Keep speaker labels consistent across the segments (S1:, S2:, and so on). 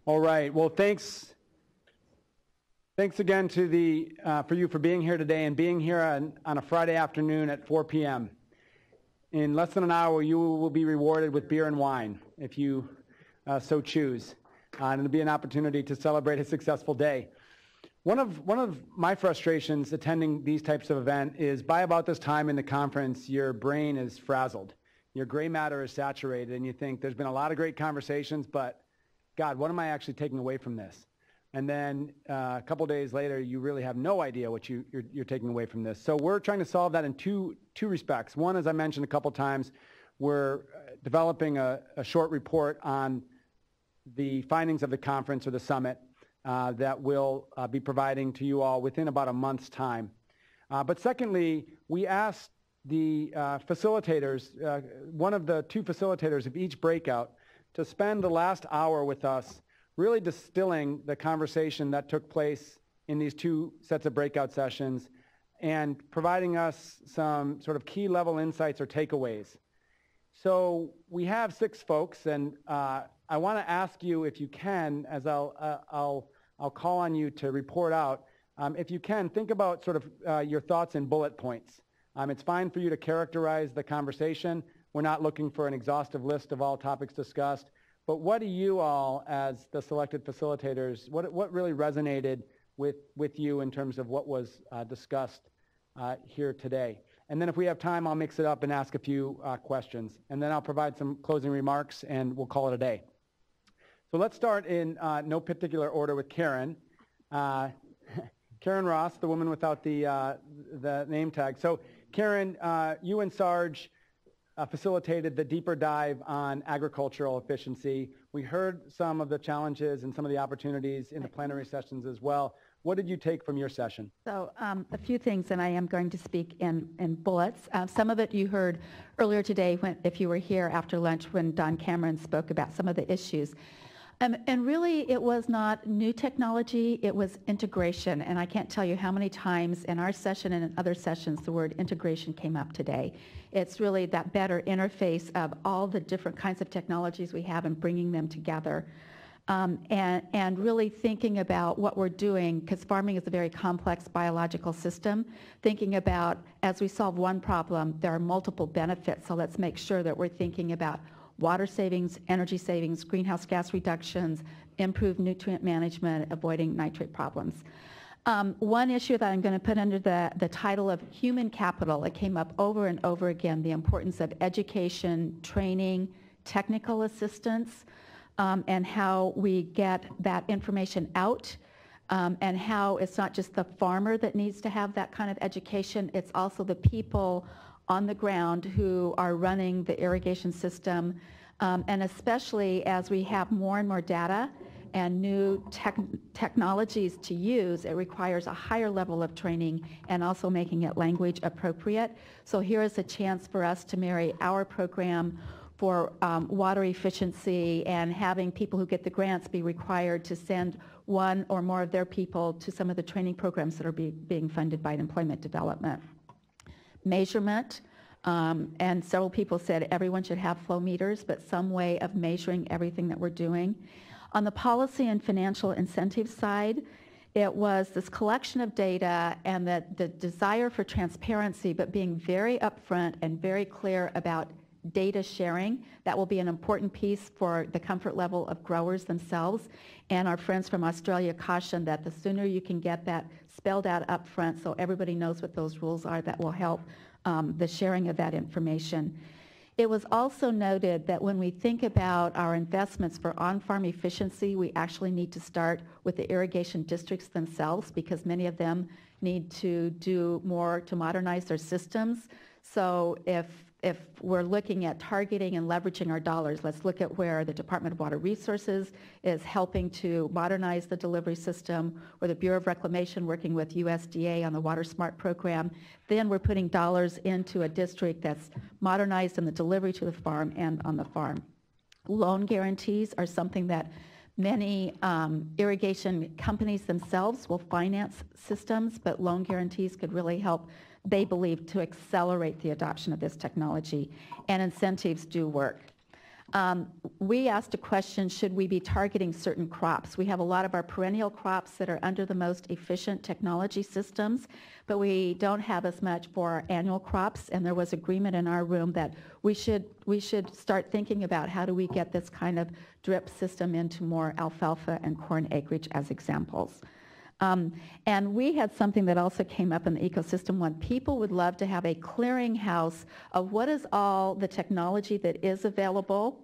S1: All right. Well, thanks again to for you for being here today and being here on a Friday afternoon at 4 p.m. In less than an hour, you will be rewarded with beer and wine if you so choose, and it'll be an opportunity to celebrate a successful day. One of my frustrations attending these types of events is by about this time in the conference, your brain is frazzled. Your gray matter is saturated, and you think there's been a lot of great conversations, but God, what am I actually taking away from this? And then a couple days later, you really have no idea what you're taking away from this. So we're trying to solve that in two respects. One, as I mentioned a couple times, we're developing a short report on the findings of the conference or the summit that we'll be providing to you all within about a month's time. But secondly, we asked the facilitators, one of the two facilitators of each breakout, to spend the last hour with us really distilling the conversation that took place in these two sets of breakout sessions and providing us some sort of key level insights or takeaways. So we have 6 folks, and I want to ask you, if you can, as I'll call on you to report out, if you can, think about sort of your thoughts in bullet points. It's fine for you to characterize the conversation. We're not looking for an exhaustive list of all topics discussed, but what do you all, as the selected facilitators, what really resonated with you in terms of what was discussed here today? And then if we have time, I'll mix it up and ask a few questions, and then I'll provide some closing remarks, and we'll call it a day. So let's start in no particular order with Karen. Karen Ross, the woman without the name tag. So Karen, you and Sarge facilitated the deeper dive on agricultural efficiency. We heard some of the challenges and some of the opportunities in the plenary sessions as well. What did you take from your session?
S2: So a few things, and I am going to speak in bullets. Some of it you heard earlier today if you were here after lunch when Don Cameron spoke about some of the issues. And really, it was not new technology, it was integration. And I can't tell you how many times in our session and in other sessions the word integration came up today. It's really that better interface of all the different kinds of technologies we have and bringing them together. And really thinking about what we're doing, because farming is a very complex biological system, thinking about, as we solve one problem, there are multiple benefits. So let's make sure that we're thinking about water savings, energy savings, greenhouse gas reductions, improved nutrient management, avoiding nitrate problems. One issue that I'm going to put under the title of human capital, it came up over and over again, the importance of education, training, technical assistance, and how we get that information out, and how it's not just the farmer that needs to have that kind of education, it's also the people on the ground who are running the irrigation system, and especially as we have more and more data and new technologies to use, it requires a higher level of training and also making it language appropriate. So here is a chance for us to marry our program for water efficiency and having people who get the grants be required to send one or more of their people to some of the training programs that are being funded by employment development. Measurement, and several people said everyone should have flow meters, but some way of measuring everything that we're doing. On the policy and financial incentive side, it was this collection of data and the desire for transparency, but being very upfront and very clear about data sharing. That will be an important piece for the comfort level of growers themselves. And our friends from Australia cautioned that the sooner you can get that spelled out up front so everybody knows what those rules are, that will help the sharing of that information. It was also noted that when we think about our investments for on-farm efficiency, we actually need to start with the irrigation districts themselves, because many of them need to do more to modernize their systems. So if we're looking at targeting and leveraging our dollars, let's look at where the Department of Water Resources is helping to modernize the delivery system, or the Bureau of Reclamation working with USDA on the Water Smart program. Then we're putting dollars into a district that's modernized in the delivery to the farm and on the farm. Loan guarantees are something that many irrigation companies themselves will finance systems, but loan guarantees could really help, they believe, to accelerate the adoption of this technology, and incentives do work. we asked a question, should we be targeting certain crops? We have a lot of our perennial crops that are under the most efficient technology systems, but we don't have as much for our annual crops, and there was agreement in our room that we should start thinking about how do we get this kind of drip system into more alfalfa and corn acreage as examples. And we had something that also came up in the ecosystem one. People would love to have a clearinghouse of what is all the technology that is available.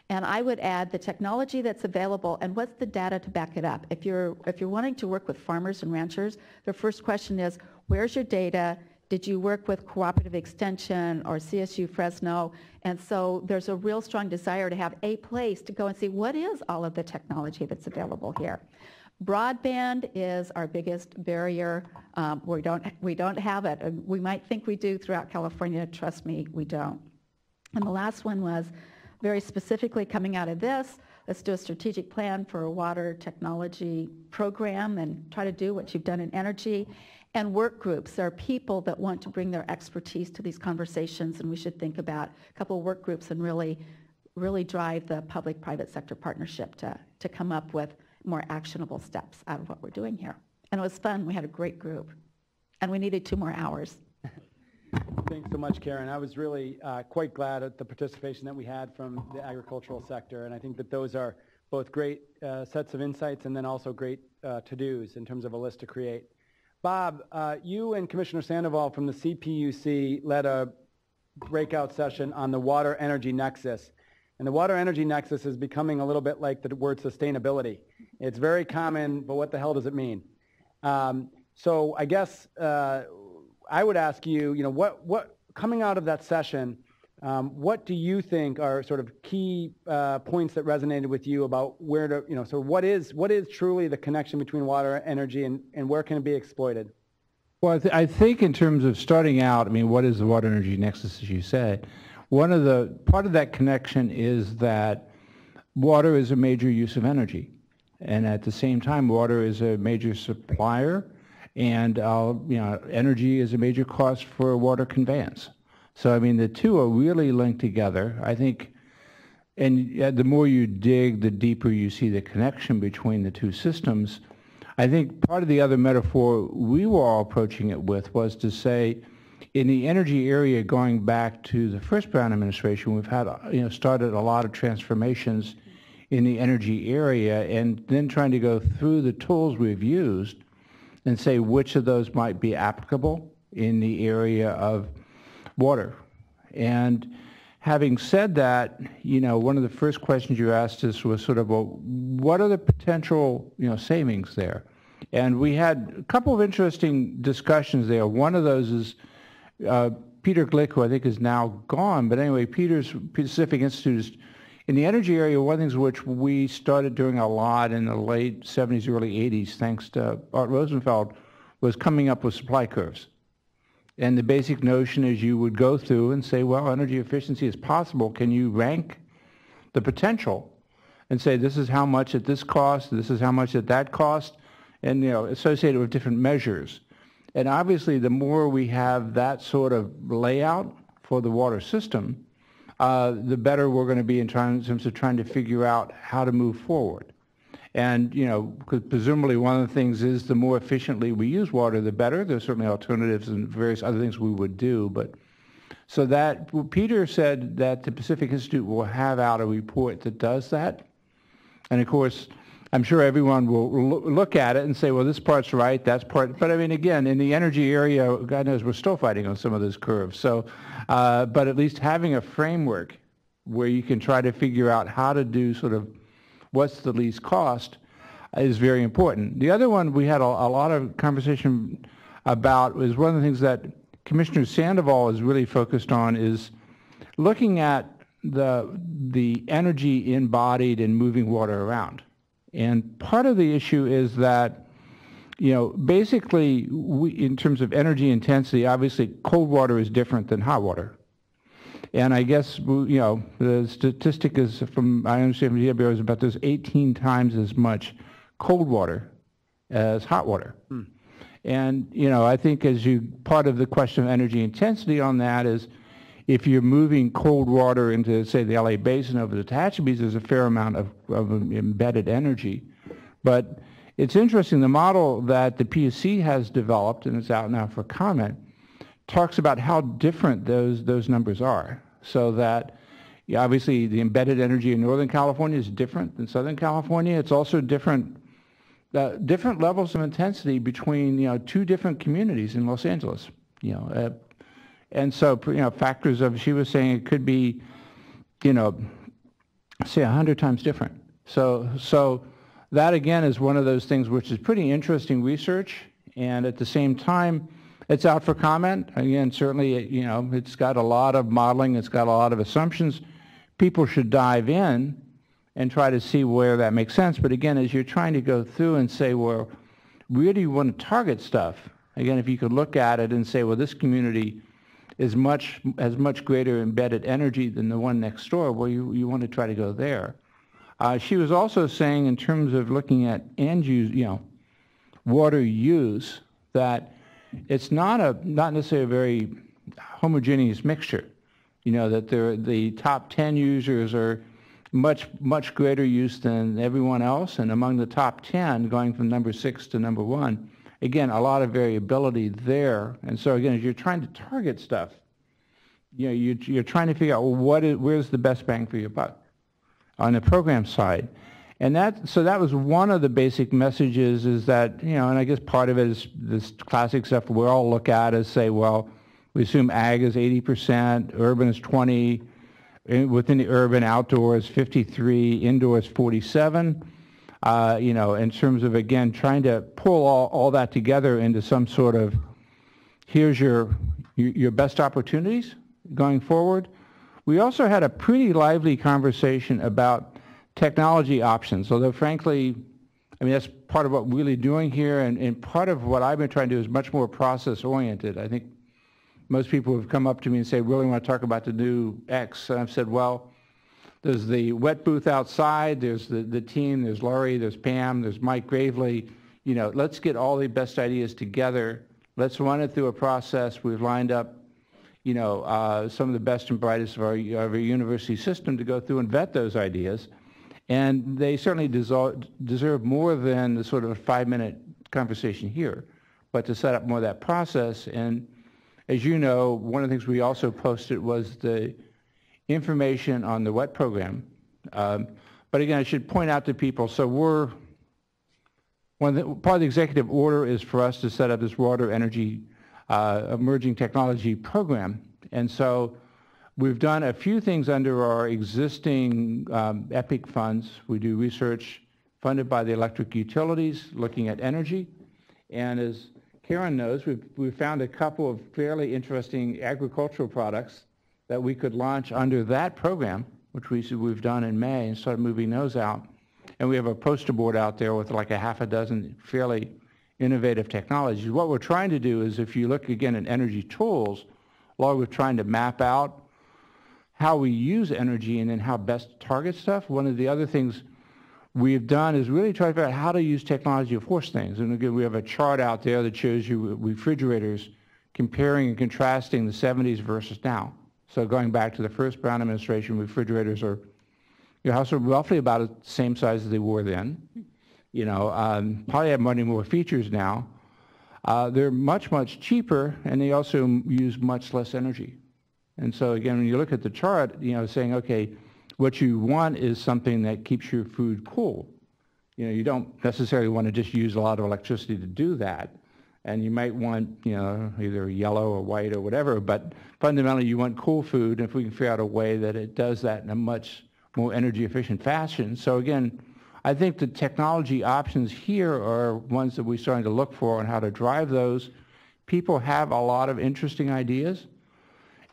S2: And I would add the technology that's available and what's the data to back it up. If you're wanting to work with farmers and ranchers, the first question is, where's your data? Did you work with Cooperative Extension or CSU Fresno? And so there's a real strong desire to have a place to go and see what is all of the technology that's available here. Broadband is our biggest barrier. We don't have it. We might think we do throughout California. Trust me, we don't. And the last one was very specifically coming out of this, let's do a strategic plan for a water technology program and try to do what you've done in energy. And work groups. There are people that want to bring their expertise to these conversations, and we should think about a couple of work groups and really drive the public-private sector partnership to come up with more actionable steps out of what we're doing here. And it was fun. We had a great group. And we needed 2 more hours.
S1: Thanks so much, Karen. I was really quite glad at the participation that we had from the agricultural sector. And I think that those are both great sets of insights and then also great to-dos in terms of a list to create. Bob, you and Commissioner Sandoval from the CPUC led a breakout session on the water energy nexus. And the water energy nexus is becoming a little bit like the word sustainability. It's very common, but what the hell does it mean? So I guess I would ask you, what coming out of that session, what do you think are sort of key points that resonated with you about where to, so what is truly the connection between water, energy, and where can it be exploited?
S3: Well, I think in terms of starting out, what is the water energy nexus, as you say? Part of that connection is that water is a major use of energy, and at the same time, water is a major supplier, and energy is a major cost for water conveyance. So the two are really linked together. I think, and the more you dig, the deeper you see the connection between the two systems. I think part of the other metaphor we were all approaching it with was to say, in the energy area, going back to the first Brown administration, we've had started a lot of transformations in the energy area, and then trying to go through the tools we've used and say which of those might be applicable in the area of water. And having said that, one of the first questions you asked us was sort of, well, what are the potential savings there? And we had a couple of interesting discussions there. One of those is Peter Glick, who I think is now gone, but anyway, Peter's Pacific Institute is, in the energy area, one of the things which we started doing a lot in the late 70s, early 80s, thanks to Art Rosenfeld, was coming up with supply curves. And the basic notion is you would go through and say, well, energy efficiency is possible. Can you rank the potential and say this is how much at this cost, this is how much at that cost, and associated with different measures. And obviously, the more we have that sort of layout for the water system, the better we're going to be in terms of trying to figure out how to move forward. And, because presumably one of the things is the more efficiently we use water, the better. There's certainly alternatives and various other things we would do. But so that Peter said that the Pacific Institute will have out a report that does that. And of course, I'm sure everyone will look at it and say, well, this part's right, that's part. But again, in the energy area, God knows we're still fighting on some of those curves. So, but at least having a framework where you can try to figure out how to do sort of what's the least cost is very important. The other one we had a lot of conversation about was one of the things that Commissioner Sandoval is really focused on is looking at the energy embodied in moving water around. And part of the issue is that, basically, in terms of energy intensity, obviously cold water is different than hot water. And I guess, the statistic is I understand from GWO is about there's 18 times as much cold water as hot water. And, I think part of the question of energy intensity on that is, if you're moving cold water into, say, the LA Basin over the Tehachapi's, there's a fair amount of embedded energy. But it's interesting, the model that the PUC has developed, and it's out now for comment, talks about how different those numbers are. So that, yeah, obviously, the embedded energy in Northern California is different than Southern California. It's also different levels of intensity between, two different communities in Los Angeles, and so, factors of, she was saying it could be, say 100 times different. So that, again, is one of those things which is pretty interesting research, and at the same time, it's out for comment. Again, certainly, it's got a lot of modeling, it's got a lot of assumptions. People should dive in and try to see where that makes sense. But again, as you're trying to go through and say, well, where do you want to target stuff? Again, if you could look at it and say, well, this community has much greater embedded energy than the one next door, well, you want to try to go there. She was also saying, in terms of looking at end use, water use, that it's not necessarily a very homogeneous mixture. That the top 10 users are much greater use than everyone else, and among the top 10, going from number 6 to number 1, again, a lot of variability there. And so again, as you're trying to target stuff, you're trying to figure out, well, where's the best bang for your buck on the program side. And so that was one of the basic messages, is that, and I guess part of it is this classic stuff we all look at as say, well, we assume ag is 80%, urban is 20%, within the urban, outdoors 53%, indoors 47%. In terms of, again, trying to pull all that together into some sort of, here's your best opportunities going forward. We also had a pretty lively conversation about technology options, although frankly, that's part of what we're really doing here, and part of what I've been trying to do is much more process-oriented. I think most people have come up to me and say, really want to talk about the new X, and I've said, well, there's the wet booth outside, there's the team, there's Laurie, there's Pam, there's Mike Gravely. Let's get all the best ideas together. Let's run it through a process. We've lined up, some of the best and brightest of our university system to go through and vet those ideas. And they certainly deserve more than the sort of a 5-minute conversation here, but to set up more of that process. And as you know, one of the things we also posted was the information on the WET program. But again, I should point out to people, so part of the executive order is for us to set up this water energy emerging technology program. And so we've done a few things under our existing EPIC funds. We do research funded by the electric utilities looking at energy. And as Karen knows, we've found a couple of fairly interesting agricultural products that we could launch under that program, which we've done in May and started moving those out. And we have a poster board out there with like a half a dozen fairly innovative technologies. What we're trying to do is, if you look again at energy tools, along with trying to map out how we use energy and then how best to target stuff, one of the other things we've done is really try to figure out how to use technology to force things. And again, we have a chart out there that shows you refrigerators comparing and contrasting the 70s versus now. So going back to the first Brown administration, refrigerators are, your house are roughly about the same size as they were then. Probably have many more features now. They're much, much cheaper, and they also use much less energy. And so again, when you look at the chart, saying, okay, what you want is something that keeps your food cool. You don't necessarily want to just use a lot of electricity to do that. And you might want, either yellow or white or whatever, but fundamentally you want cool food, and if we can figure out a way that it does that in a much more energy efficient fashion. So again, I think the technology options here are ones that we're starting to look for on how to drive those. People have a lot of interesting ideas,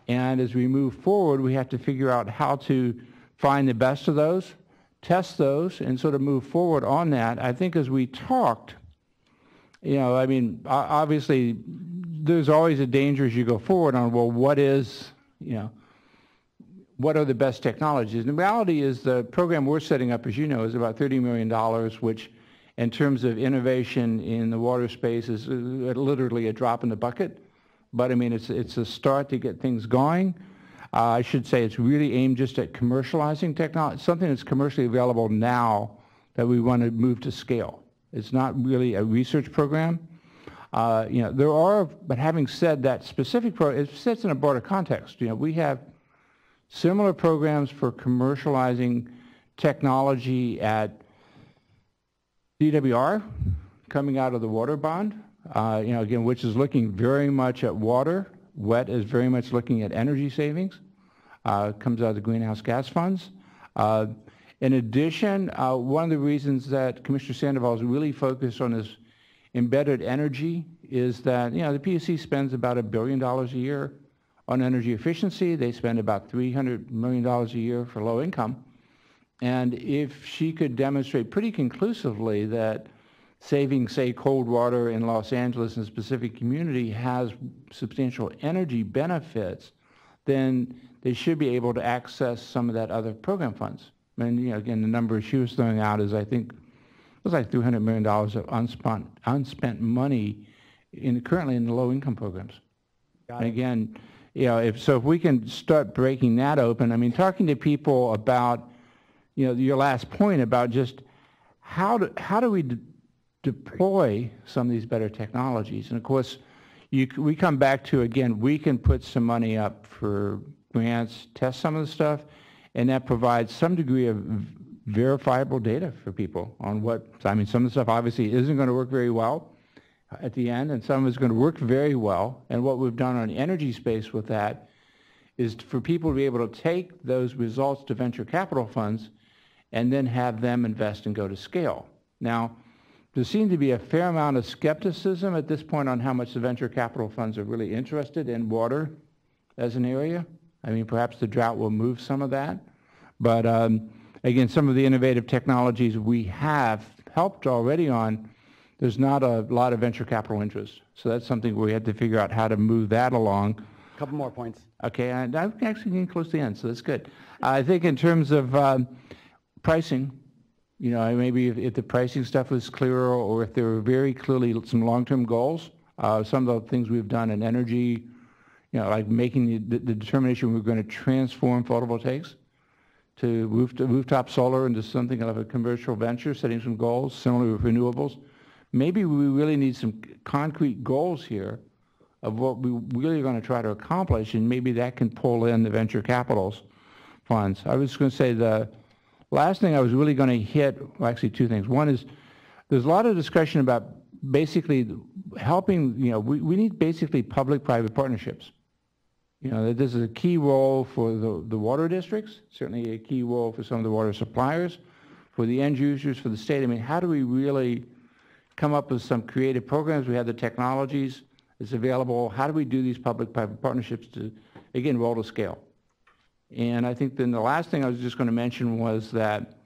S3: and as we move forward, we have to figure out how to find the best of those, test those, and sort of move forward on that. I think as we talked, obviously there's always a danger as you go forward on, well, what are the best technologies? And the reality is the program we're setting up, as you know, is about $30 million, which in terms of innovation in the water space is literally a drop in the bucket. But it's a start to get things going. I should say it's really aimed just at commercializing technology, something that's commercially available now that we want to move to scale. It's not really a research program. There are, but having said that, specific it sits in a broader context. We have similar programs for commercializing technology at DWR coming out of the water bond, again, which is looking very much at water. WET is very much looking at energy savings. Comes out of the greenhouse gas funds. In addition, one of the reasons that Commissioner Sandoval is really focused on this embedded energy is that, the PUC spends about $1 billion a year on energy efficiency. They spend about $300 million a year for low income. And if she could demonstrate pretty conclusively that saving, say, cold water in Los Angeles and a specific community has substantial energy benefits, then they should be able to access some of that other program funds. And, again, the number she was throwing out is, I think, it was like $300 million of unspent money currently in the low-income programs. And again, if we can start breaking that open, talking to people about, your last point about just how do we deploy some of these better technologies. And, of course, we come back to, again, we can put some money up for grants, test some of the stuff, and that provides some degree of verifiable data for people on what, some of the stuff obviously isn't going to work very well at the end, and some is going to work very well. And what we've done on the energy space with that is for people to be able to take those results to venture capital funds and then have them invest and go to scale. Now, there seems to be a fair amount of skepticism at this point on how much the venture capital funds are really interested in water as an area. Perhaps the drought will move some of that. But again, some of the innovative technologies we have helped already on, there's not a lot of venture capital interest. So that's something we have to figure out how to move that along.
S1: A couple more points.
S3: Okay, I'm actually getting close to the end, so that's good. I think in terms of pricing, maybe if the pricing stuff was clearer, or if there were very clearly some long-term goals, some of the things we've done in energy, like making the determination we're going to transform photovoltaics to rooftop solar into something of a commercial venture, setting some goals, similar with renewables. Maybe we really need some concrete goals here of what we really are going to try to accomplish, and maybe that can pull in the venture capitals funds. I was going to say the last thing I was really going to hit, well, actually two things. One is there's a lot of discussion about basically helping, we need basically public-private partnerships. That this is a key role for the water districts, certainly a key role for some of the water suppliers, for the end users, for the state. How do we really come up with some creative programs? We have the technologies that's available. How do we do these public-private partnerships to, again, roll to scale? And I think then the last thing I was just going to mention was that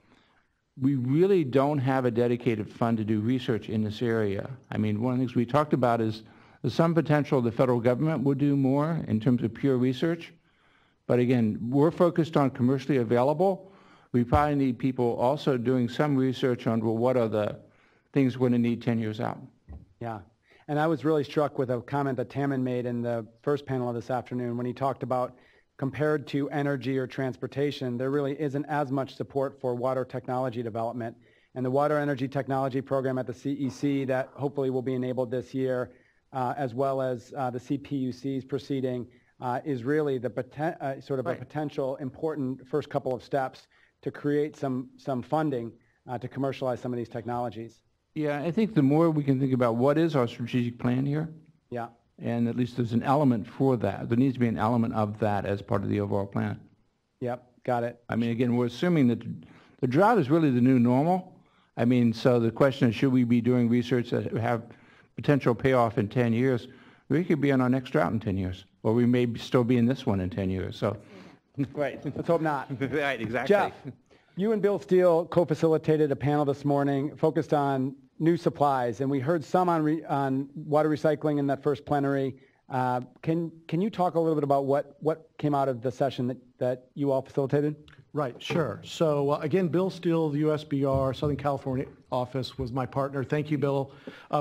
S3: we really don't have a dedicated fund to do research in this area. One of the things we talked about is there's some potential the federal government would do more in terms of pure research. But again, we're focused on commercially available. We probably need people also doing some research on, well, what are the things we're going to need 10 years out?
S1: Yeah. And I was really struck with a comment that Tammin made in the first panel of this afternoon when he talked about compared to energy or transportation, there really isn't as much support for water technology development. And the Water Energy Technology Program at the CEC that hopefully will be enabled this year, as well as the CPUC's proceeding, is really the a potential important first couple of steps to create some funding to commercialize some of these technologies.
S3: Yeah, I think the more we can think about what is our strategic plan here,
S1: yeah,
S3: and at least there's an element for that. There needs to be an element of that as part of the overall plan.
S1: Yep, got it.
S3: Again, we're assuming that the drought is really the new normal. So the question is, should we be doing research that have potential payoff in 10 years? We could be on our next drought in 10 years, or we may still be in this one in 10 years. So,
S1: right, let's hope not.
S3: Right, exactly.
S1: Jeff, you and Bill Steele co-facilitated a panel this morning focused on new supplies, and we heard some on water recycling in that first plenary. Can you talk a little bit about what came out of the session that you all facilitated?
S4: Right, sure. So again, Bill Steele, the USBR Southern California office, was my partner. Thank you, Bill.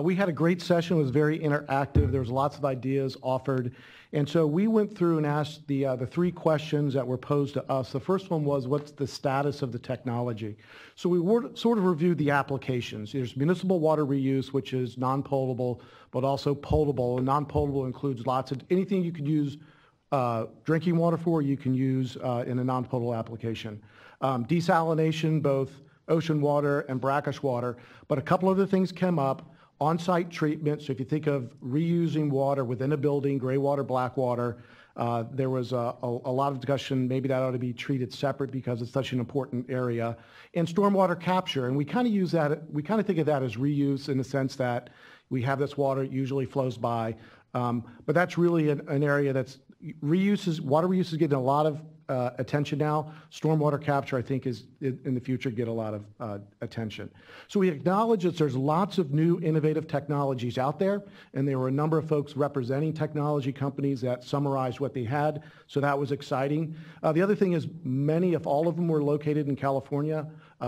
S4: We had a great session. It was very interactive. There was lots of ideas offered. And so we went through and asked the 3 questions that were posed to us. The first one was, what's the status of the technology? So we sort of reviewed the applications. There's municipal water reuse, which is non-potable, but also potable. And non-potable includes lots of anything you could use drinking water for, you can use in a non-potable application. Desalination, both ocean water and brackish water, but a couple other things came up. On-site treatment, so if you think of reusing water within a building, gray water, black water, there was a lot of discussion, maybe that ought to be treated separate because it's such an important area. And stormwater capture, and we kind of use that, we kind of think of that as reuse in the sense that we have this water, it usually flows by, but that's really an area that's water reuse is getting a lot of attention now. Stormwater capture, I think, is in the future get a lot of attention. So we acknowledge that there's lots of new innovative technologies out there, and there were a number of folks representing technology companies that summarized what they had, so that was exciting. The other thing is many, if all of them, were located in California.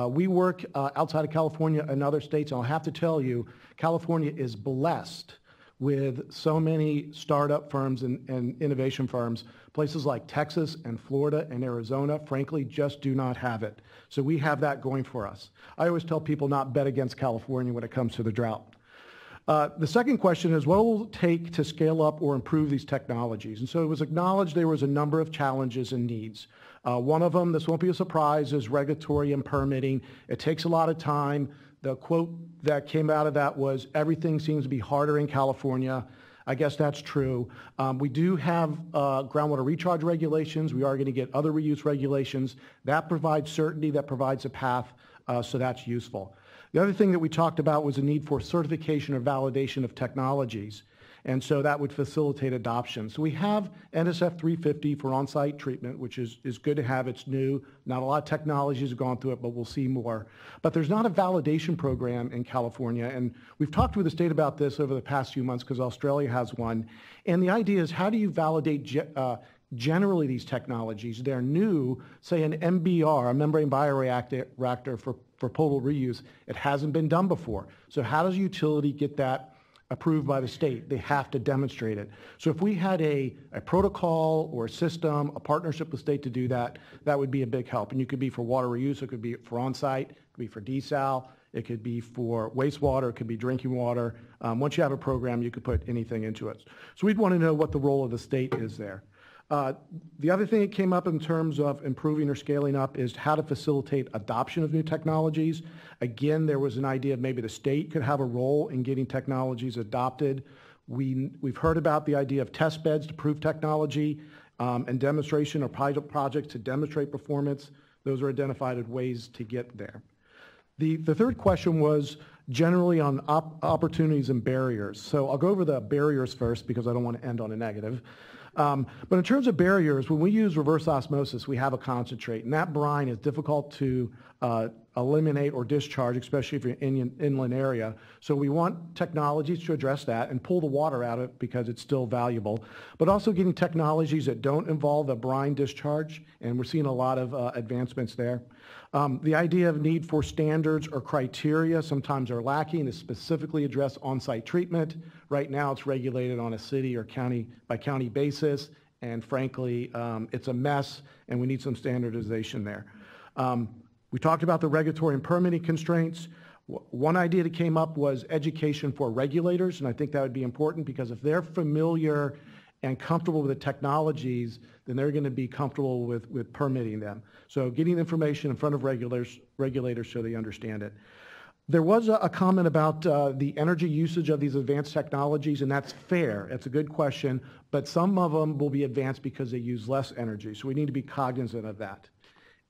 S4: We work outside of California in other states, and I'll have to tell you, California is blessed with so many startup firms and innovation firms. Places like Texas and Florida and Arizona, frankly, just do not have it. So we have that going for us. I always tell people not bet against California when it comes to the drought. The second question is, what will it take to scale up or improve these technologies? And so it was acknowledged there was a number of challenges and needs. One of them, this won't be a surprise, is regulatory and permitting. It takes a lot of time. The quote that came out of that was, everything seems to be harder in California. I guess that's true. We do have groundwater recharge regulations. We are going to get other reuse regulations. That provides certainty, that provides a path, so that's useful. The other thing that we talked about was a need for certification or validation of technologies. And so that would facilitate adoption. So we have NSF 350 for on-site treatment, which is good to have. It's new. Not a lot of technologies have gone through it, but we'll see more. But there's not a validation program in California. And we've talked with the state about this over the past few months because Australia has one. And the idea is, how do you validate generally these technologies? They're new, say an MBR, a membrane bioreactor for potable reuse. It hasn't been done before. So how does a utility get that approved by the state? They have to demonstrate it. So if we had a protocol or a system, a partnership with state to do that, that would be a big help. And you could be for water reuse, it could be for on-site, it could be for desal, it could be for wastewater, it could be drinking water. Once you have a program, you could put anything into it. So we'd want to know what the role of the state is there. The other thing that came up in terms of improving or scaling up is how to facilitate adoption of new technologies. Again, there was an idea of maybe the state could have a role in getting technologies adopted. We've heard about the idea of test beds to prove technology and demonstration or pilot projects to demonstrate performance. Those are identified as ways to get there. The third question was generally on opportunities and barriers. So I'll go over the barriers first because I don't want to end on a negative. But in terms of barriers, when we use reverse osmosis, we have a concentrate, and that brine is difficult to eliminate or discharge, especially if you're in an inland area. So we want technologies to address that and pull the water out of it because it's still valuable, but also getting technologies that don't involve a brine discharge, and we're seeing a lot of advancements there. The idea of need for standards or criteria sometimes are lacking to specifically address on-site treatment. Right now it's regulated on a city or county by county basis, and frankly, it's a mess, and we need some standardization there. We talked about the regulatory and permitting constraints. One idea that came up was education for regulators, and I think that would be important because if they're familiar and comfortable with the technologies, then they're going to be comfortable with permitting them. So getting information in front of regulators so they understand it. There was a comment about the energy usage of these advanced technologies, and that's fair. That's a good question, but some of them will be advanced because they use less energy, so we need to be cognizant of that.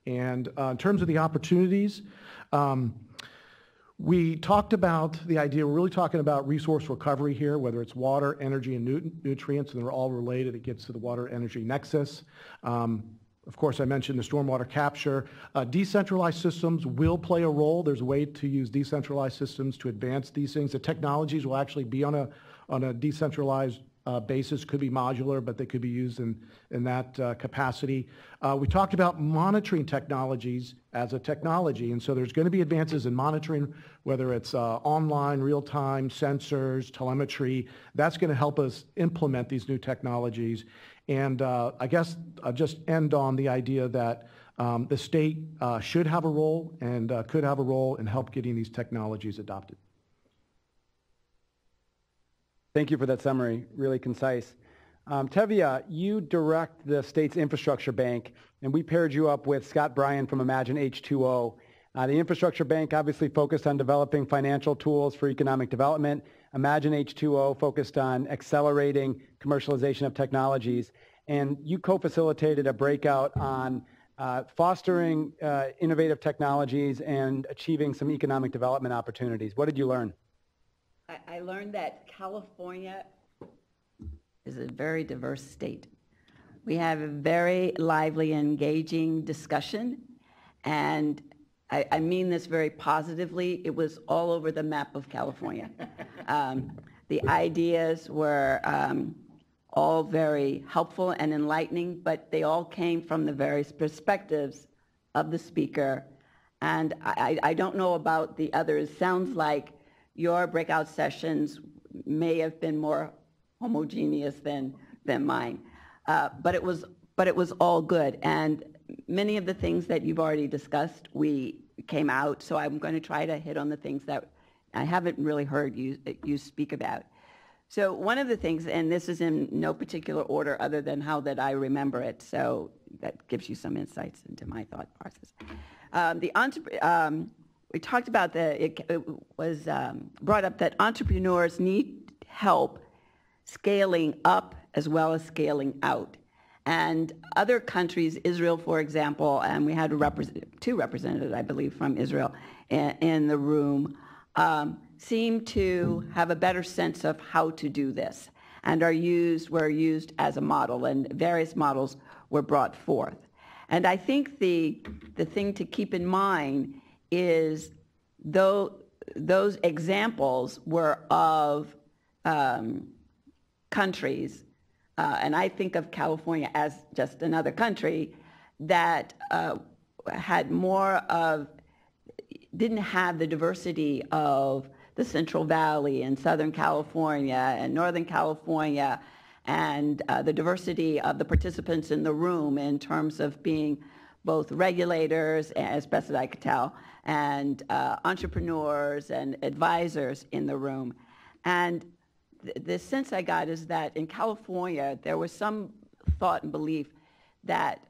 S4: And in terms of the opportunities, we talked about the idea, we're really talking about resource recovery here, whether it's water, energy, and nutrients, and they're all related. It gets to the water-energy nexus. Of course, I mentioned the stormwater capture. Decentralized systems will play a role. There's a way to use decentralized systems to advance these things. The technologies will actually be on a decentralized basis, could be modular, but they could be used in that capacity. We talked about monitoring technologies as a technology, and so there's going to be advances in monitoring, whether it's online, real-time, sensors, telemetry. That's going to help us implement these new technologies. And I guess I'll just end on the idea that the state should have a role and could have a role in help getting these technologies adopted.
S1: Thank you for that summary, really concise. Tevye, you direct the state's infrastructure bank, and we paired you up with Scott Bryan from Imagine H2O. The infrastructure bank obviously focused on developing financial tools for economic development. Imagine H2O focused on accelerating commercialization of technologies. And you co-facilitated a breakout on fostering innovative technologies and achieving some economic development opportunities. What did you learn?
S5: I learned that California is a very diverse state. We have a very lively, engaging discussion, and I mean this very positively. It was all over the map of California. The ideas were all very helpful and enlightening, but they all came from the various perspectives of the speaker. And I don't know about the others. Sounds like your breakout sessions may have been more homogeneous than mine, but it was all good. And many of the things that you've already discussed, we came out. So I'm going to try to hit on the things that I haven't really heard you speak about. So one of the things, and this is in no particular order other than how that I remember it, so that gives you some insights into my thought process. We talked about it was brought up that entrepreneurs need help scaling up as well as scaling out. And other countries, Israel, for example, and we had two representatives, I believe, from Israel in the room, seem to have a better sense of how to do this and were used as a model, and various models were brought forth. And I think the thing to keep in mind is those examples were of countries, and I think of California as just another country that didn't have the diversity of the Central Valley and Southern California and Northern California, and the diversity of the participants in the room in terms of being both regulators, as best as I could tell, and entrepreneurs and advisors in the room. And the sense I got is that in California, there was some thought and belief that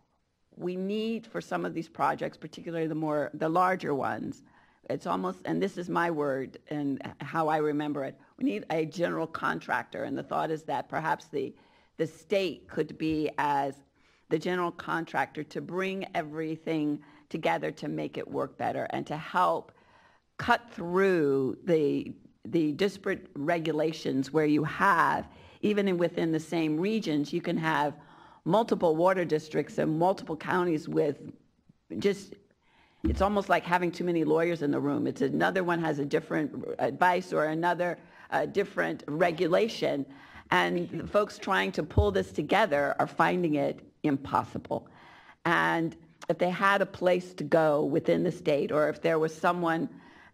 S5: we need for some of these projects, particularly the larger ones, it's almost, and this is my word and how I remember it, we need a general contractor. And the thought is that perhaps the state could be as the general contractor to bring everything together to make it work better and to help cut through the disparate regulations where you have, even within the same regions, you can have multiple water districts and multiple counties with just, it's almost like having too many lawyers in the room. It's another one has a different advice or another different regulation. And the folks trying to pull this together are finding it impossible. And if they had a place to go within the state, or if there was someone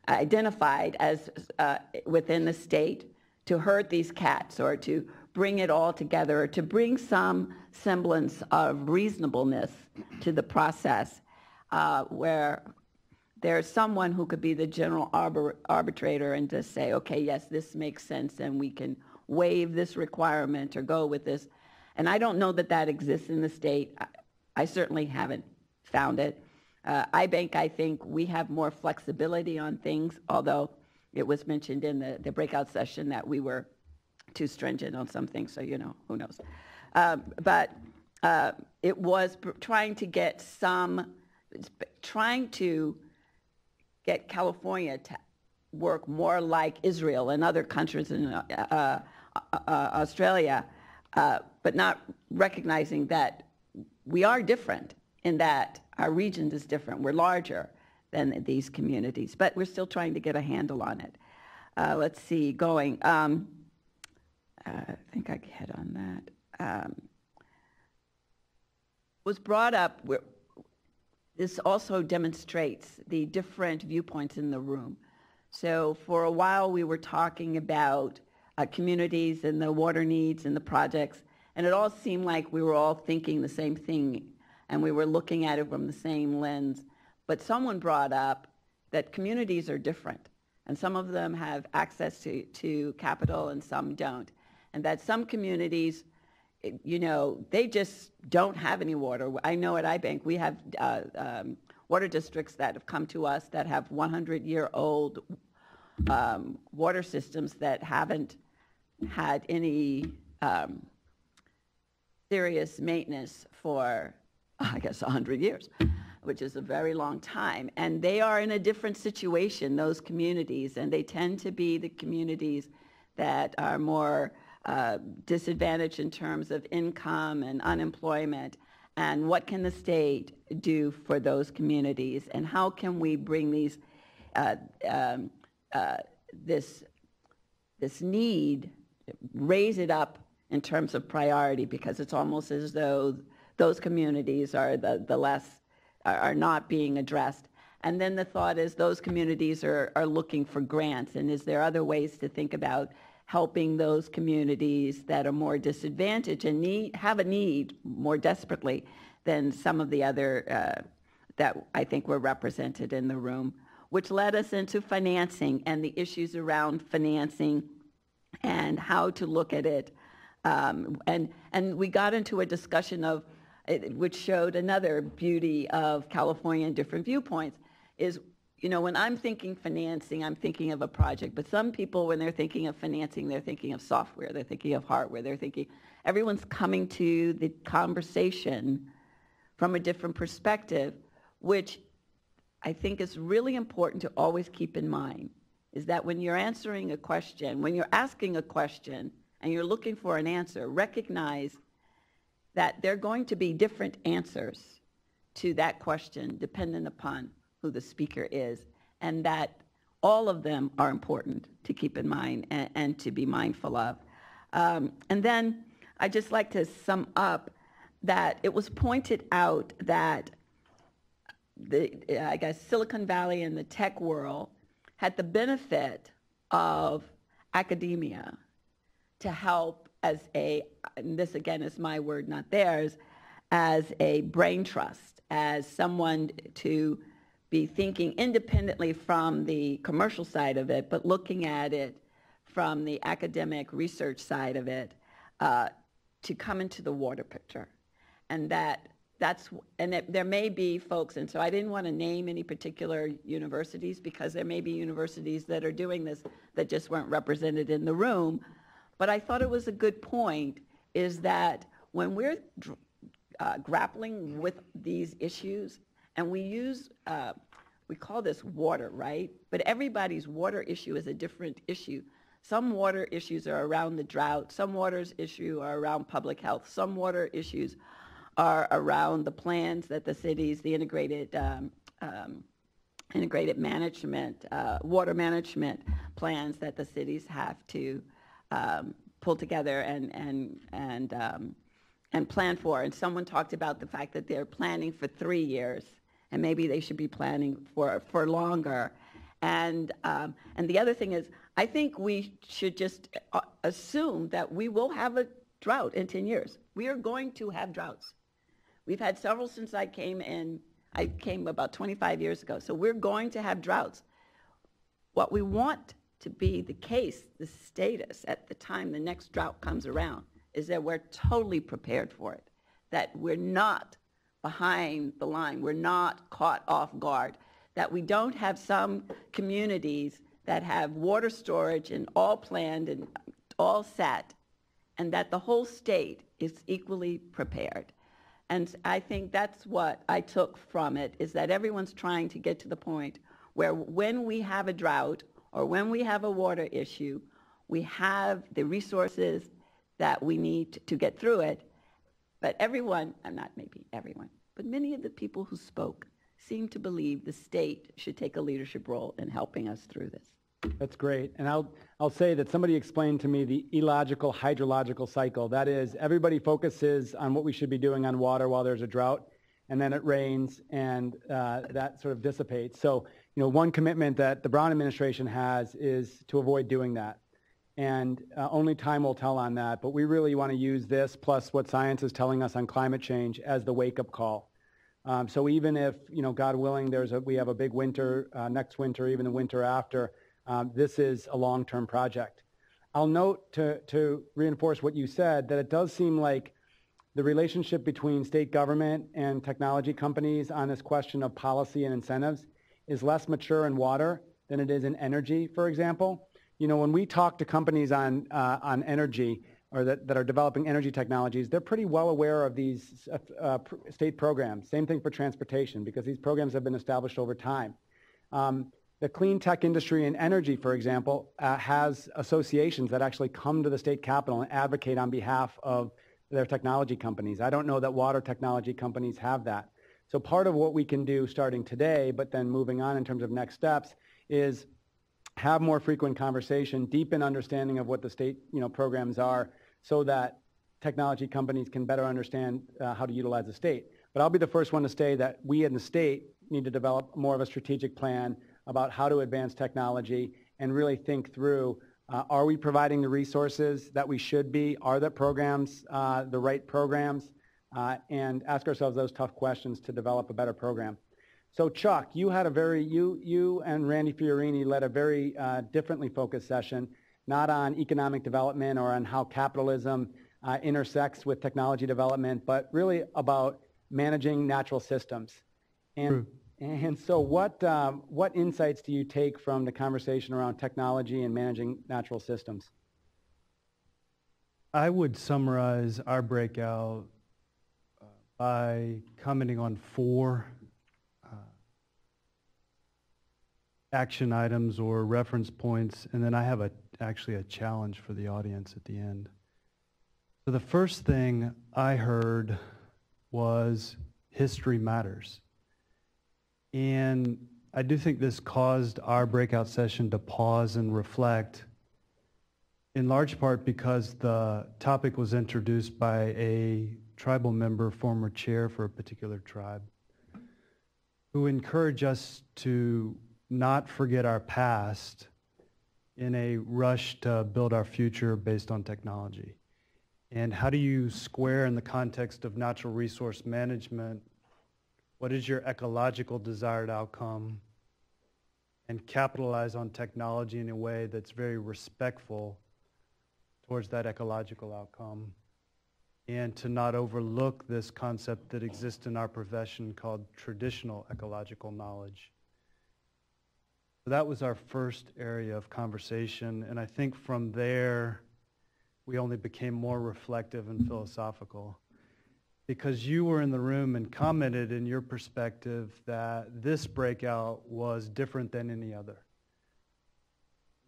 S5: identified as within the state to herd these cats or to bring it all together or to bring some semblance of reasonableness to the process, where there's someone who could be the general arbitrator and just say, okay, yes, this makes sense and we can waive this requirement or go with this. And I don't know that that exists in the state. I certainly haven't found it. iBank, I think we have more flexibility on things, although it was mentioned in the breakout session that we were too stringent on some things, so, you know, who knows. But it was trying to get California to work more like Israel and other countries in Australia, but not recognizing that we are different in that our region is different. We're larger than these communities, but we're still trying to get a handle on it. Let's see, going. I think I hit on that. Was brought up, this also demonstrates the different viewpoints in the room. So for a while we were talking about communities and the water needs and the projects, and it all seemed like we were all thinking the same thing and we were looking at it from the same lens. But someone brought up that communities are different, and some of them have access to capital and some don't, and that some communities, you know, they just don't have any water. I know at iBank we have water districts that have come to us that have 100-year-old water systems that haven't had any serious maintenance for, I guess, 100 years, which is a very long time. And they are in a different situation, those communities, and they tend to be the communities that are more disadvantaged in terms of income and unemployment. And what can the state do for those communities? And how can we bring these, this need, raise it up in terms of priority, because it's almost as though those communities are the less, are not being addressed. And then the thought is those communities are looking for grants, and is there other ways to think about helping those communities that are more disadvantaged and have a need more desperately than some of the other that I think were represented in the room, which led us into financing and the issues around financing and how to look at it. And we got into a discussion of, which showed another beauty of California and different viewpoints, is, you know, when I'm thinking financing, I'm thinking of a project. But some people, when they're thinking of financing, they're thinking of software, they're thinking of hardware, they're thinking, everyone's coming to the conversation from a different perspective, which I think is really important to always keep in mind, is that when you're answering a question, when you're asking a question and you're looking for an answer, recognize that there are going to be different answers to that question dependent upon who the speaker is, and that all of them are important to keep in mind and to be mindful of. And then I'd just like to sum up that it was pointed out that I guess Silicon Valley and the tech world had the benefit of academia to help as and this again is my word, not theirs, as a brain trust, as someone to be thinking independently from the commercial side of it, but looking at it from the academic research side of it, to come into the water picture. And there may be folks, and so I didn't want to name any particular universities because there may be universities that are doing this that just weren't represented in the room. But I thought it was a good point, is that when we're grappling with these issues, and we call this water, right? But everybody's water issue is a different issue. Some water issues are around the drought. Some water issues are around public health. Some water issues are around the plans that the cities, the integrated management, water management plans that the cities have to pull together and plan for. And someone talked about the fact that they're planning for 3 years, and maybe they should be planning for longer. And the other thing is, I think we should just assume that we will have a drought in 10 years. We are going to have droughts. We've had several since I came in. I came about 25 years ago. So we're going to have droughts. What we want to be the case, the status at the time the next drought comes around, is that we're totally prepared for it, that we're not behind the line, we're not caught off guard, that we don't have some communities that have water storage and all planned and all set, and that the whole state is equally prepared. And I think that's what I took from it, is that everyone's trying to get to the point where when we have a drought or when we have a water issue, we have the resources that we need to get through it. But everyone, not maybe everyone, but many of the people who spoke seem to believe the state should take a leadership role in helping us through this.
S1: That's great. And I'll say that somebody explained to me the illogical hydrological cycle. That is, everybody focuses on what we should be doing on water while there's a drought, and then it rains, and that sort of dissipates. So, one commitment that the Brown administration has is to avoid doing that. And only time will tell on that. But we really want to use this, plus what science is telling us on climate change, as the wake-up call. So even if, God willing, we have a big winter next winter, even the winter after, this is a long-term project. I'll note, to reinforce what you said, that it does seem like the relationship between state government and technology companies on this question of policy and incentives is less mature in water than it is in energy, for example. When we talk to companies on energy, or that are developing energy technologies, they're pretty well aware of these state programs. Same thing for transportation, because these programs have been established over time. The clean tech industry in energy, for example, has associations that actually come to the state capitol and advocate on behalf of their technology companies. I don't know that water technology companies have that. So part of what we can do starting today, but then moving on in terms of next steps, is have more frequent conversation, deepen understanding of what the state programs are, so that technology companies can better understand how to utilize the state. But I'll be the first one to say that we in the state need to develop more of a strategic plan about how to advance technology and really think through, are we providing the resources that we should be? Are the programs the right programs? And ask ourselves those tough questions to develop a better program. So Chuck, you had you and Randy Fiorini led a very differently focused session, not on economic development or on how capitalism intersects with technology development, but really about managing natural systems. And so what insights do you take from the conversation around technology and managing natural systems?
S6: I would summarize our breakout by commenting on 4 action items or reference points, and then I have actually a challenge for the audience at the end. So the first thing I heard was history matters. And I do think this caused our breakout session to pause and reflect, in large part because the topic was introduced by a tribal member, former chair for a particular tribe, who encouraged us to not forget our past in a rush to build our future based on technology. And how do you square in the context of natural resource management, what is your ecological desired outcome, and capitalize on technology in a way that's very respectful towards that ecological outcome, and to not overlook this concept that exists in our profession called traditional ecological knowledge. So that was our first area of conversation, and I think from there we only became more reflective and philosophical, because you were in the room and commented in your perspective that this breakout was different than any other.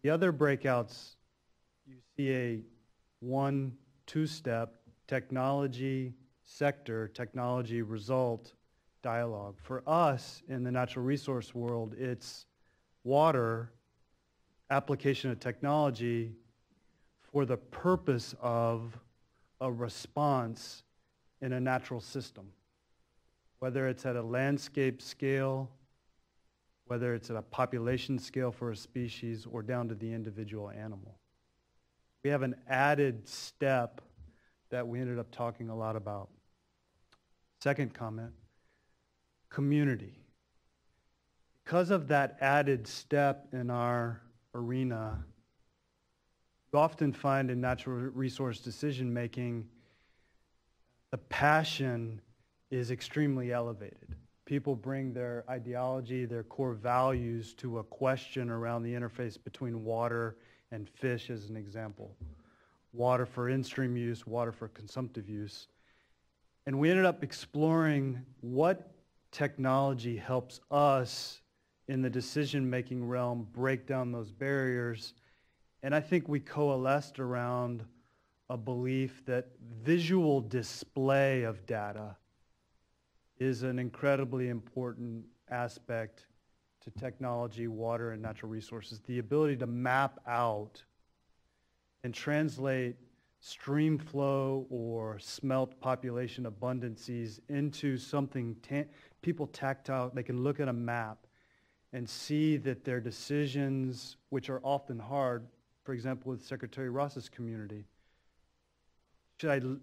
S6: The other breakouts, you see a 1-2-step technology sector, technology result dialogue. For us in the natural resource world, it's water, application of technology for the purpose of a response in a natural system, whether it's at a landscape scale, whether it's at a population scale for a species, or down to the individual animal. We have an added step that we ended up talking a lot about. Second comment, community. Because of that added step in our arena, we often find in natural resource decision making, the passion is extremely elevated. People bring their ideology, their core values to a question around the interface between water and fish, as an example. Water for in-stream use, water for consumptive use. And we ended up exploring what technology helps us in the decision-making realm break down those barriers. And I think we coalesced around a belief that visual display of data is an incredibly important aspect to technology, water, and natural resources, the ability to map out and translate stream flow or smelt population abundances into something people tactile. They can look at a map and see that their decisions, which are often hard, for example, with Secretary Ross's community, should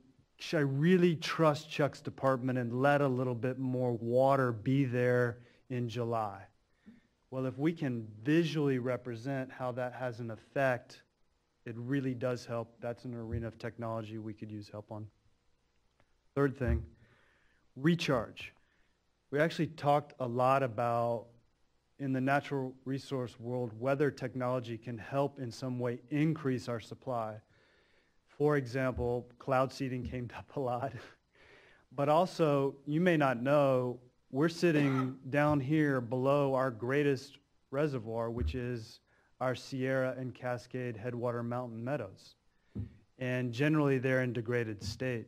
S6: I really trust Chuck's department and let a little bit more water be there in July? Well, if we can visually represent how that has an effect, it really does help. That's an arena of technology we could use help on. Third thing, recharge. We actually talked a lot about, in the natural resource world, whether technology can help in some way increase our supply. For example, cloud seeding came up a lot. But also, you may not know, we're sitting down here below our greatest reservoir, which is our Sierra and Cascade Headwater Mountain Meadows. And generally, they're in degraded state.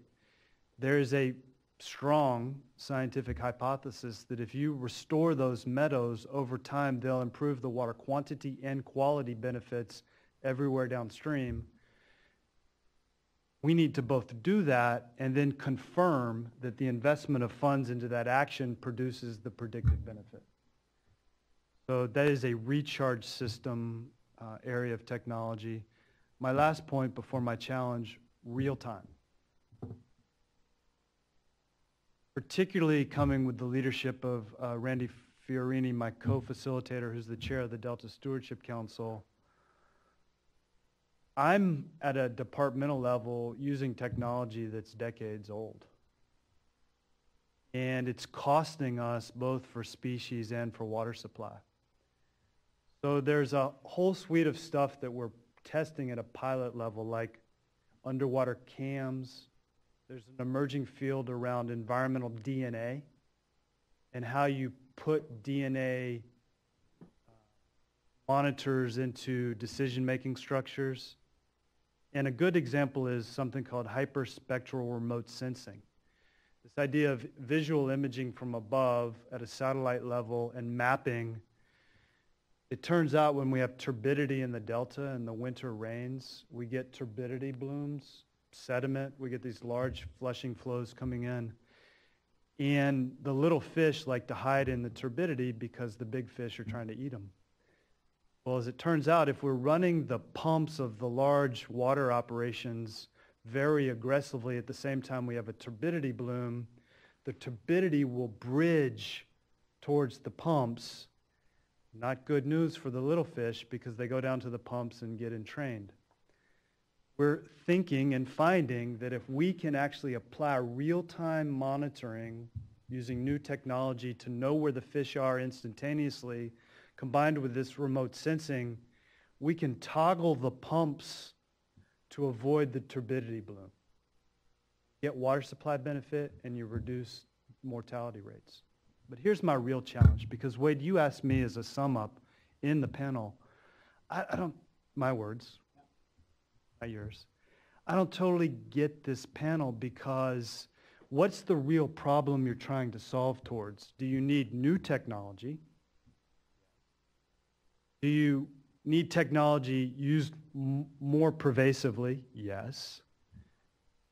S6: There is a strong scientific hypothesis that if you restore those meadows over time, they'll improve the water quantity and quality benefits everywhere downstream. We need to both do that and then confirm that the investment of funds into that action produces the predicted benefit. So that is a recharge system area of technology. My last point before my challenge, real time. Particularly coming with the leadership of Randy Fiorini, my co-facilitator, who's the chair of the Delta Stewardship Council. I'm at a departmental level using technology that's decades old. And it's costing us both for species and for water supply. So there's a whole suite of stuff that we're testing at a pilot level, like underwater cams. There's an emerging field around environmental DNA and how you put DNA monitors into decision-making structures. And a good example is something called hyperspectral remote sensing. This idea of visual imaging from above at a satellite level and mapping. It turns out when we have turbidity in the delta and the winter rains, we get turbidity blooms, sediment, we get these large flushing flows coming in. And the little fish like to hide in the turbidity because the big fish are trying to eat them. Well, as it turns out, if we're running the pumps of the large water operations very aggressively at the same time we have a turbidity bloom, the turbidity will bridge towards the pumps. Not good news for the little fish because they go down to the pumps and get entrained. We're thinking and finding that if we can actually apply real-time monitoring using new technology to know where the fish are instantaneously, combined with this remote sensing, we can toggle the pumps to avoid the turbidity bloom. Get water supply benefit and you reduce mortality rates. But here's my real challenge, because Wade, you asked me as a sum up in the panel, I don't, my words, not yours, I don't totally get this panel because what's the real problem you're trying to solve towards? Do you need new technology? Do you need technology used more pervasively? Yes.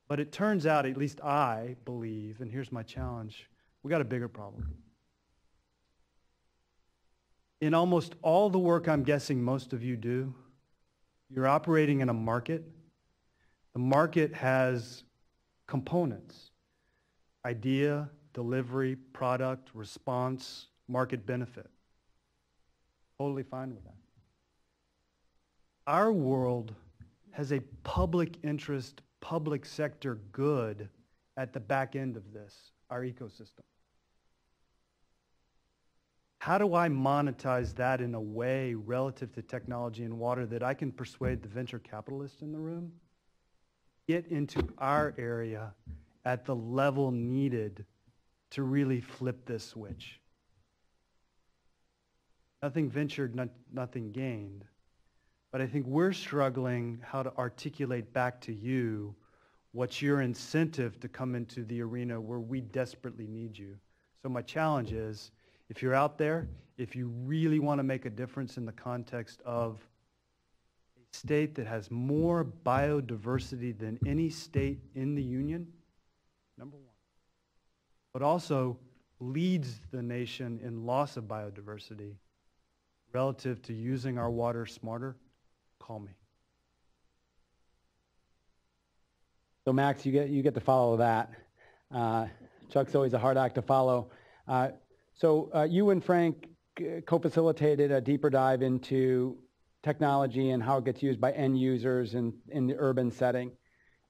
S6: But it turns out, at least I believe, and here's my challenge, we got a bigger problem. In almost all the work I'm guessing most of you do, you're operating in a market. The market has components: idea, delivery, product, response, market benefit. Totally fine with that. Our world has a public interest, public sector good at the back end of this, our ecosystem. How do I monetize that in a way relative to technology and water that I can persuade the venture capitalists in the room? Get into our area at the level needed to really flip this switch. Nothing ventured, nothing gained. But I think we're struggling how to articulate back to you what's your incentive to come into the arena where we desperately need you. So my challenge is, If you're out there, if you really want to make a difference in the context of a state that has more biodiversity than any state in the union, number one, but also leads the nation in loss of biodiversity relative to using our water smarter, call me.
S1: So Max, you get to follow that. Chuck's always a hard act to follow. So you and Frank co-facilitated a deeper dive into technology and how it gets used by end users in the urban setting.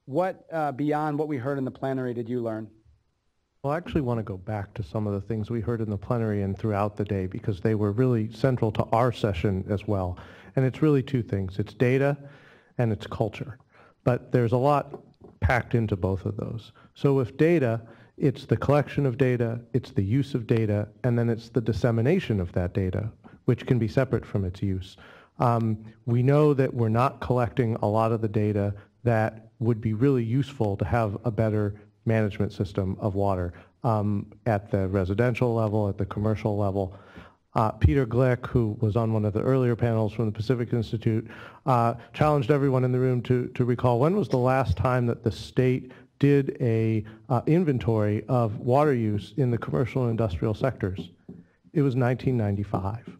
S1: What, beyond what we heard in the plenary, did you learn?
S7: Well, I actually want to go back to some of the things we heard in the plenary and throughout the day because they were really central to our session as well. And it's really two things. It's data and it's culture. But there's a lot packed into both of those. So with data, it's the collection of data, it's the use of data, and then it's the dissemination of that data, which can be separate from its use. We know that we're not collecting a lot of the data that would be really useful to have a better management system of water at the residential level, at the commercial level. Peter Glick, who was on one of the earlier panels from the Pacific Institute, challenged everyone in the room to recall when was the last time that the state did a inventory of water use in the commercial and industrial sectors. It was 1995.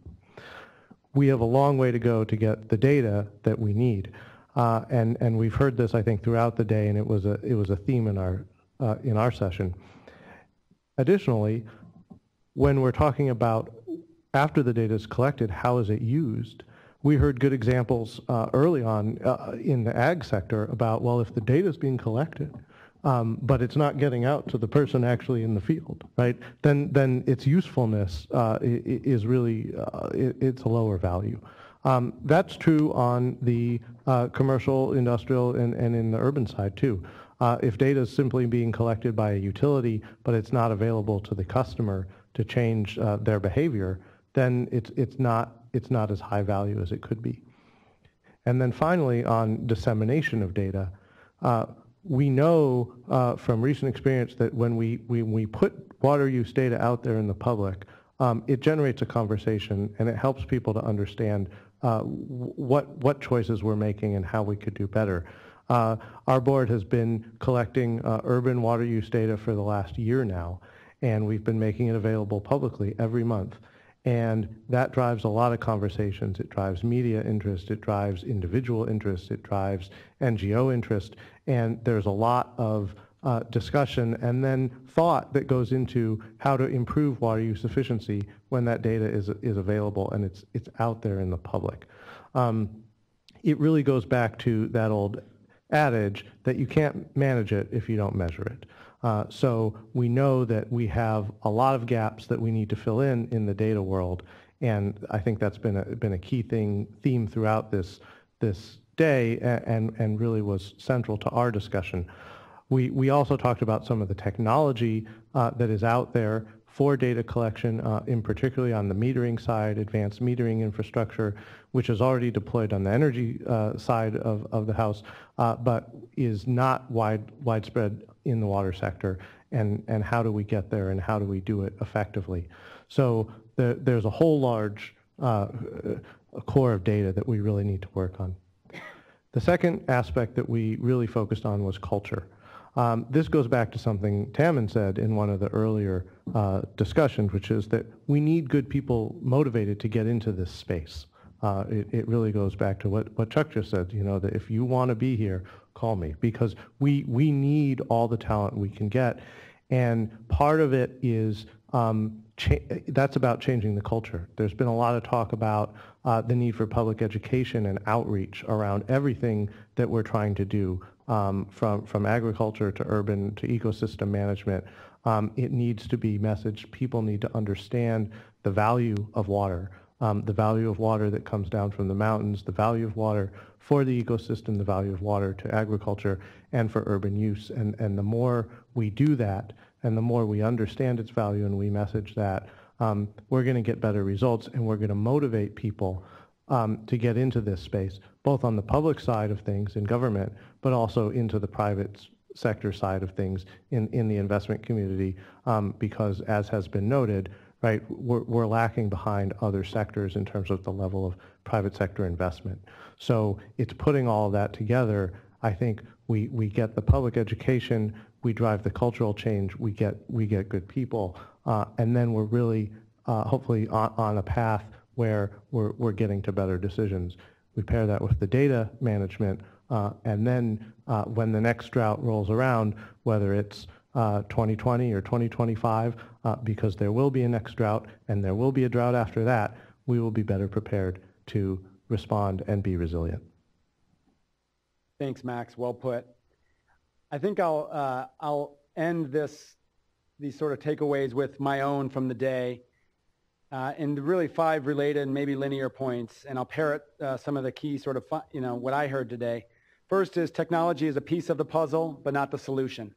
S7: We have a long way to go to get the data that we need. And we've heard this, I think, throughout the day, and it was a theme in our session. Additionally, when we're talking about after the data is collected, how is it used? We heard good examples early on in the ag sector about, well, if the data is being collected, but it's not getting out to the person actually in the field, right? Then its usefulness is really, it's a lower value. That's true on the commercial, industrial, and in the urban side too. If data is simply being collected by a utility, but it's not available to the customer to change their behavior, then it's not as high value as it could be. And then finally, on dissemination of data, we know from recent experience that when we put water use data out there in the public, it generates a conversation and it helps people to understand what choices we're making and how we could do better. Our board has been collecting urban water use data for the last year now, and we've been making it available publicly every month. And that drives a lot of conversations. It drives media interest, it drives individual interest, it drives NGO interest, and there's a lot of discussion and then thought that goes into how to improve water use efficiency when that data is available and it's out there in the public. It really goes back to that old adage that you can't manage it if you don't measure it. So we know that we have a lot of gaps that we need to fill in the data world, and I think that's been a key theme throughout this day and really was central to our discussion. We also talked about some of the technology that is out there for data collection, in particularly on the metering side, advanced metering infrastructure, which is already deployed on the energy side of the house, but is not widespread in the water sector, and how do we get there and how do we do it effectively. So there's a whole large core of data that we really need to work on. The second aspect that we really focused on was culture. This goes back to something Tammin said in one of the earlier discussions, which is that we need good people motivated to get into this space. It really goes back to what Chuck just said, you know, that if you want to be here, call me, because we need all the talent we can get. And part of it is, that's about changing the culture. There's been a lot of talk about the need for public education and outreach around everything that we're trying to do, from agriculture to urban to ecosystem management. It needs to be messaged. People need to understand the value of water. The value of water that comes down from the mountains, the value of water for the ecosystem, the value of water to agriculture and for urban use. And the more we do that, and the more we understand its value and we message that, we're going to get better results, and we're going to motivate people to get into this space, both on the public side of things in government, but also into the private sector side of things in the investment community, because as has been noted, right? We're lacking behind other sectors in terms of the level of private sector investment. So it's putting all of that together. I think we get the public education, we drive the cultural change, we get good people, and then we're really hopefully on a path where we're getting to better decisions. We pair that with the data management, and then when the next drought rolls around, whether it's 2020 or 2025, because there will be a next drought and there will be a drought after that, we will be better prepared to respond and be resilient.
S1: Thanks, Max. Well put. I think I'll end these sort of takeaways with my own from the day, and really 5 related and maybe linear points, and I'll parrot some of the key sort of what I heard today. First is technology is a piece of the puzzle, but not the solution.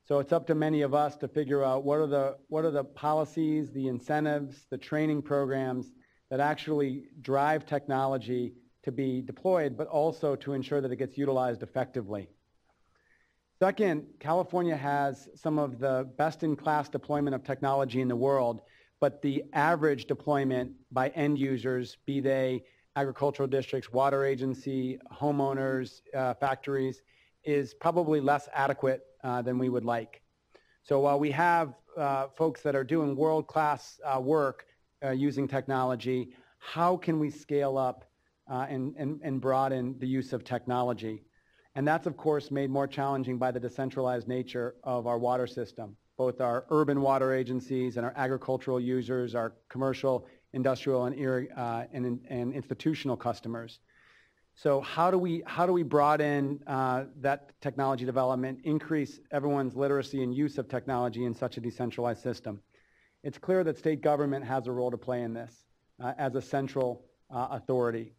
S1: So it's up to many of us to figure out what are the policies, the incentives, the training programs that actually drive technology to be deployed, but also to ensure that it gets utilized effectively. Second, California has some of the best-in-class deployment of technology in the world, but the average deployment by end users, be they agricultural districts, water agency, homeowners, factories, is probably less adequate than we would like. So while we have folks that are doing world-class work using technology, how can we scale up and broaden the use of technology? And that's, of course, made more challenging by the decentralized nature of our water system, both our urban water agencies and our agricultural users, our commercial, industrial, and institutional customers. So how do we broaden that technology development, increase everyone's literacy and use of technology in such a decentralized system? It's clear that state government has a role to play in this as a central authority.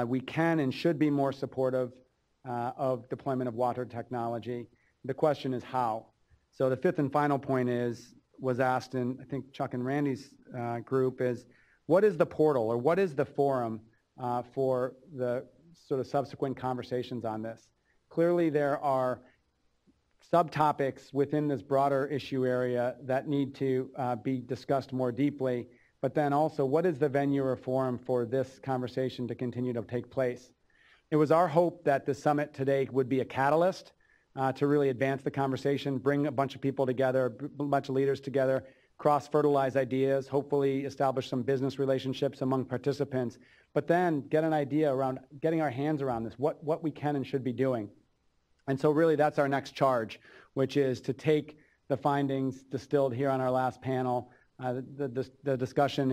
S1: We can and should be more supportive of deployment of water technology. The question is how. So the 5th and final point was asked in, I think, Chuck and Randy's group is, what is the portal or what is the forum for the sort of subsequent conversations on this? Clearly there are subtopics within this broader issue area that need to be discussed more deeply, but then also what is the venue or forum for this conversation to continue to take place? It was our hope that the summit today would be a catalyst to really advance the conversation, bring a bunch of people together, a bunch of leaders together, cross-fertilize ideas, hopefully establish some business relationships among participants, but then get an idea around getting our hands around this, what we can and should be doing. And so really that's our next charge, which is to take the findings distilled here on our last panel, the discussion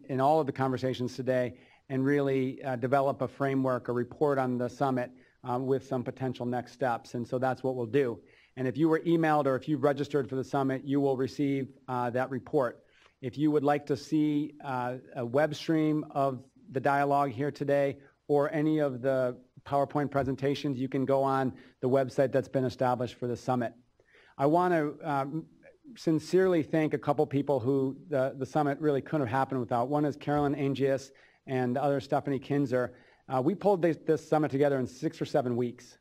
S1: in all of the conversations today, and really develop a framework, a report on the summit with some potential next steps. And so that's what we'll do. And if you were emailed or if you've registered for the summit, you will receive that report. If you would like to see a web stream of the dialogue here today or any of the PowerPoint presentations, you can go on the website that's been established for the summit. I want to sincerely thank a couple people who the summit really couldn't have happened without. One is Carolyn Angius and the other Stephanie Kinzer. We pulled this summit together in 6 or 7 weeks.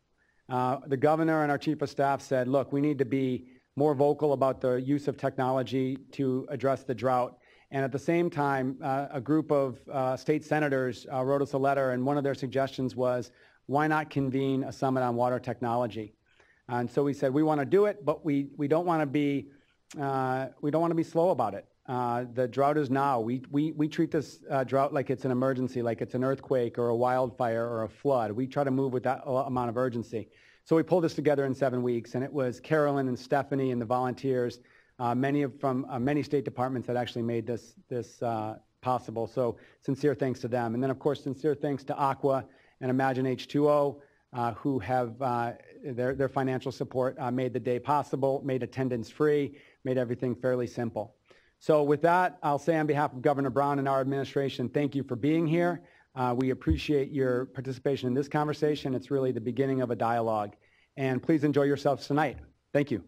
S1: The governor and our chief of staff said, look, we need to be more vocal about the use of technology to address the drought. And at the same time, a group of state senators wrote us a letter, and one of their suggestions was, why not convene a summit on water technology? And so we said, we want to do it, but we don't want to be slow about it. The drought is now. We treat this drought like it's an emergency, like it's an earthquake or a wildfire or a flood. We try to move with that amount of urgency. So we pulled this together in 7 weeks, and it was Carolyn and Stephanie and the volunteers, from many state departments that actually made this possible. So sincere thanks to them. And then, of course, sincere thanks to Aqua and Imagine H2O, who have their financial support made the day possible, made attendance free, made everything fairly simple. So with that, I'll say on behalf of Governor Brown and our administration, thank you for being here. We appreciate your participation in this conversation. It's really the beginning of a dialogue. And please enjoy yourselves tonight. Thank you.